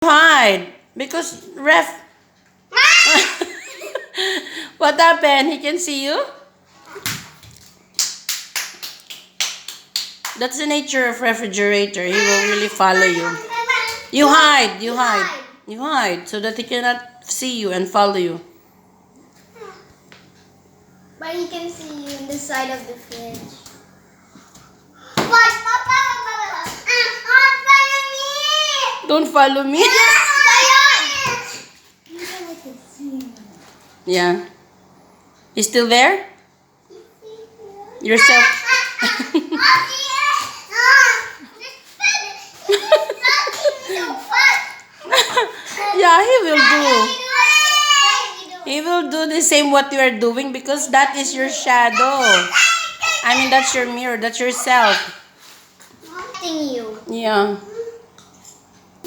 Hide because ref. What happened? He can see you. That's the nature of refrigerator. He will really follow you. You hide. You hide. You hide so that he cannot see you and follow you. But he can see you in the side of the fridge. What? Papa, follow me! Don't follow me. Yeah. He's still there? Yourself. Yeah, he will do. He will do the same what you are doing because that is your shadow. I mean, that's your mirror. That's yourself. You. Yeah.